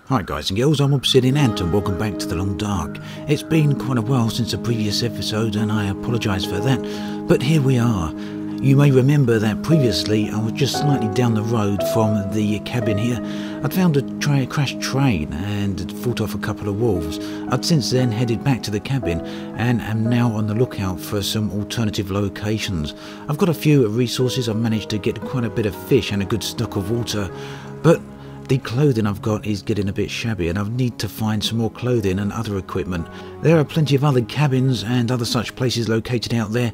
Hi guys and girls, I'm Obsidian Ant and welcome back to The Long Dark. It's been quite a while since the previous episode and I apologise for that, but here we are. You may remember that previously I was just slightly down the road from the cabin here. I'd found a crashed train and had fought off a couple of wolves. I'd since then headed back to the cabin and am now on the lookout for some alternative locations. I've got a few resources. I've managed to get quite a bit of fish and a good stock of water, but the clothing I've got is getting a bit shabby and I need to find some more clothing and other equipment. There are plenty of other cabins and other such places located out there.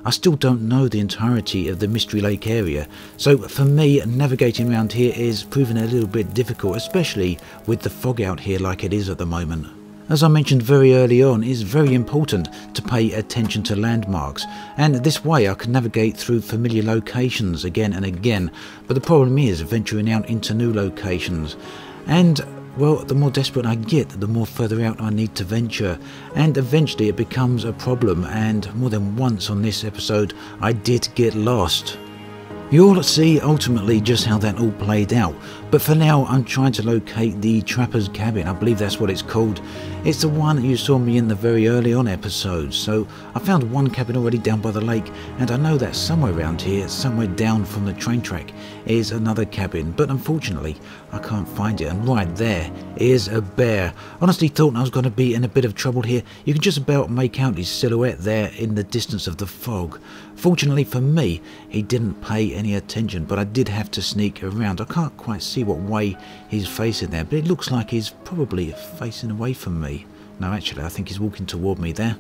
I still don't know the entirety of the Mystery Lake area, so for me navigating around here is proving a little bit difficult, especially with the fog out here like it is at the moment. As I mentioned very early on, it's very important to pay attention to landmarks, and this way I can navigate through familiar locations again and again, but the problem is venturing out into new locations. And well, the more desperate I get, the more further out I need to venture, and eventually it becomes a problem, and more than once on this episode I did get lost. You'll see ultimately just how that all played out, but for now I'm trying to locate the Trapper's Cabin. I believe that's what it's called. It's the one you saw me in the very early on episodes, so I found one cabin already down by the lake, and I know that somewhere around here, somewhere down from the train track, is another cabin, but unfortunately I can't find it, and right there is a bear. Honestly thought I was going to be in a bit of trouble here. You can just about make out his silhouette there in the distance of the fog. Fortunately for me, he didn't pay any attention, but I did have to sneak around. I can't quite see what way he's facing there, but it looks like he's probably facing away from me. No, actually, I think he's walking toward me there.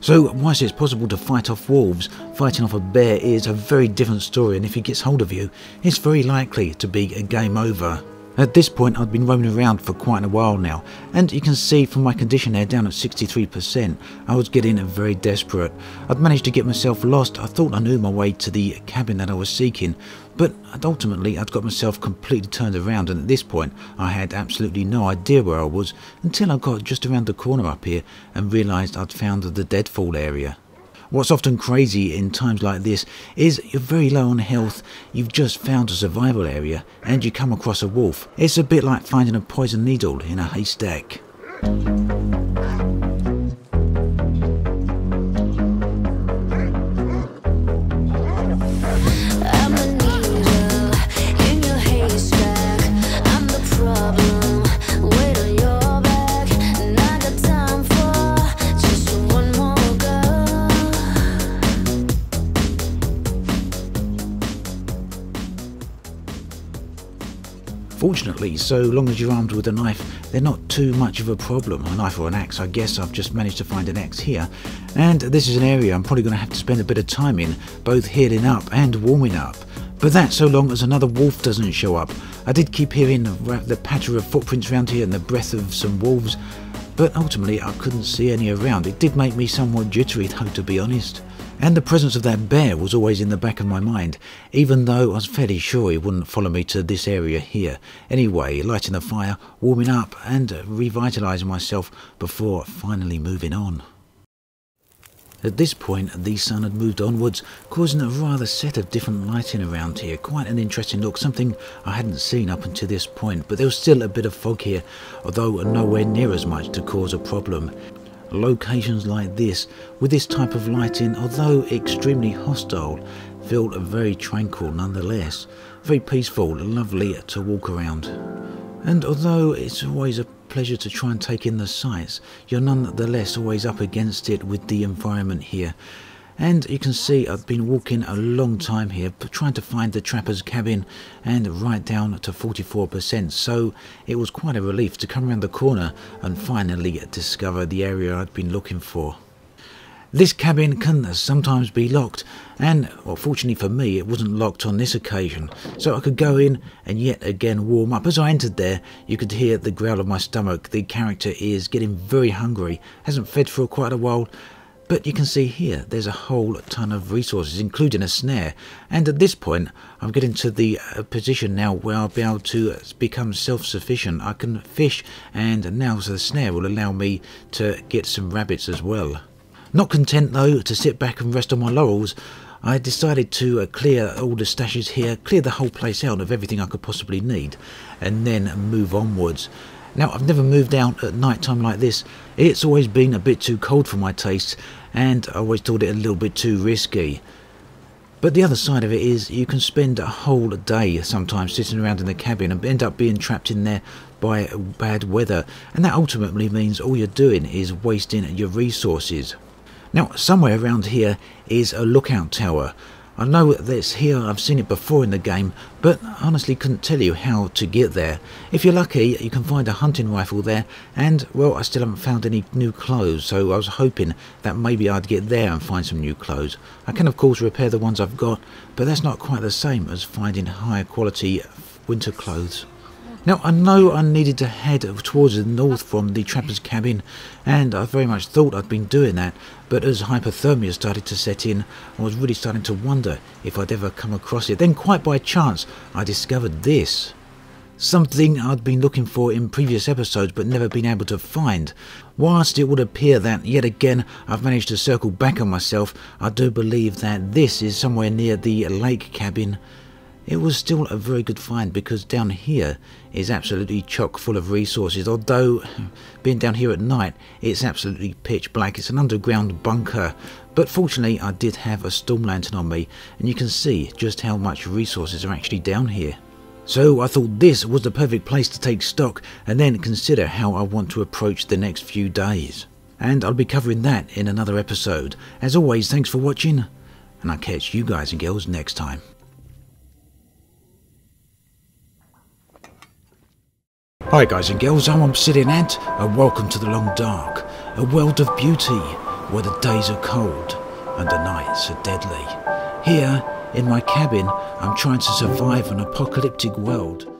So, whilst it's possible to fight off wolves, fighting off a bear is a very different story, and if he gets hold of you, it's very likely to be a game over. At this point I'd been roaming around for quite a while now, and you can see from my condition there down at 63%, I was getting very desperate. I'd managed to get myself lost. I thought I knew my way to the cabin that I was seeking, but ultimately I'd got myself completely turned around, and at this point I had absolutely no idea where I was until I got just around the corner up here and realised I'd found the deadfall area. What's often crazy in times like this is you're very low on health, you've just found a survival area and you come across a wolf. It's a bit like finding a poison needle in a haystack. Fortunately, so long as you're armed with a knife, they're not too much of a problem. A knife or an axe, I guess. I've just managed to find an axe here. And this is an area I'm probably going to have to spend a bit of time in, both healing up and warming up. But that's so long as another wolf doesn't show up. I did keep hearing the patter of footprints around here and the breath of some wolves, but ultimately I couldn't see any around. It did make me somewhat jittery though, to be honest. And the presence of that bear was always in the back of my mind, even though I was fairly sure he wouldn't follow me to this area here. Anyway, lighting the fire, warming up and revitalising myself before finally moving on. At this point the sun had moved onwards, causing a rather set of different lighting around here. Quite an interesting look, something I hadn't seen up until this point, but there was still a bit of fog here, although nowhere near as much to cause a problem. Locations like this, with this type of lighting, although extremely hostile, feel very tranquil nonetheless. Very peaceful, lovely to walk around. And although it's always a pleasure to try and take in the sights, you're nonetheless always up against it with the environment here. And you can see I've been walking a long time here, trying to find the Trapper's Cabin, and right down to 44%, so it was quite a relief to come around the corner and finally discover the area I'd been looking for. This cabin can sometimes be locked, and well, fortunately for me it wasn't locked on this occasion, so I could go in and yet again warm up. As I entered there, you could hear the growl of my stomach. The character is getting very hungry, hasn't fed for quite a while. But you can see here there's a whole ton of resources, including a snare, and at this point I'm getting to the position now where I'll be able to become self-sufficient. I can fish, and now the snare will allow me to get some rabbits as well. Not content though to sit back and rest on my laurels, I decided to clear all the stashes here, clear the whole place out of everything I could possibly need, and then move onwards. Now, I've never moved out at night time like this. It's always been a bit too cold for my tastes, and I always thought it a little bit too risky. But the other side of it is you can spend a whole day sometimes sitting around in the cabin and end up being trapped in there by bad weather, and that ultimately means all you're doing is wasting your resources. Now, somewhere around here is a lookout tower. I know that's here, I've seen it before in the game, but honestly couldn't tell you how to get there. If you're lucky, you can find a hunting rifle there, and, well, I still haven't found any new clothes, so I was hoping that maybe I'd get there and find some new clothes. I can, of course, repair the ones I've got, but that's not quite the same as finding higher quality winter clothes. Now, I know I needed to head towards the north from the trapper's cabin, and I very much thought I'd been doing that, but as hypothermia started to set in, I was really starting to wonder if I'd ever come across it. Then, quite by chance, I discovered this. Something I'd been looking for in previous episodes but never been able to find. Whilst it would appear that, yet again, I've managed to circle back on myself, I do believe that this is somewhere near the lake cabin. It was still a very good find because down here is absolutely chock full of resources, although being down here at night it's absolutely pitch black. It's an underground bunker, but fortunately I did have a storm lantern on me and you can see just how much resources are actually down here. So I thought this was the perfect place to take stock and then consider how I want to approach the next few days. And I'll be covering that in another episode. As always, thanks for watching, and I'll catch you guys and girls next time. Hi guys and girls, I'm Obsidian Ant, and welcome to the Long Dark, a world of beauty, where the days are cold and the nights are deadly. Here, in my cabin, I'm trying to survive an apocalyptic world.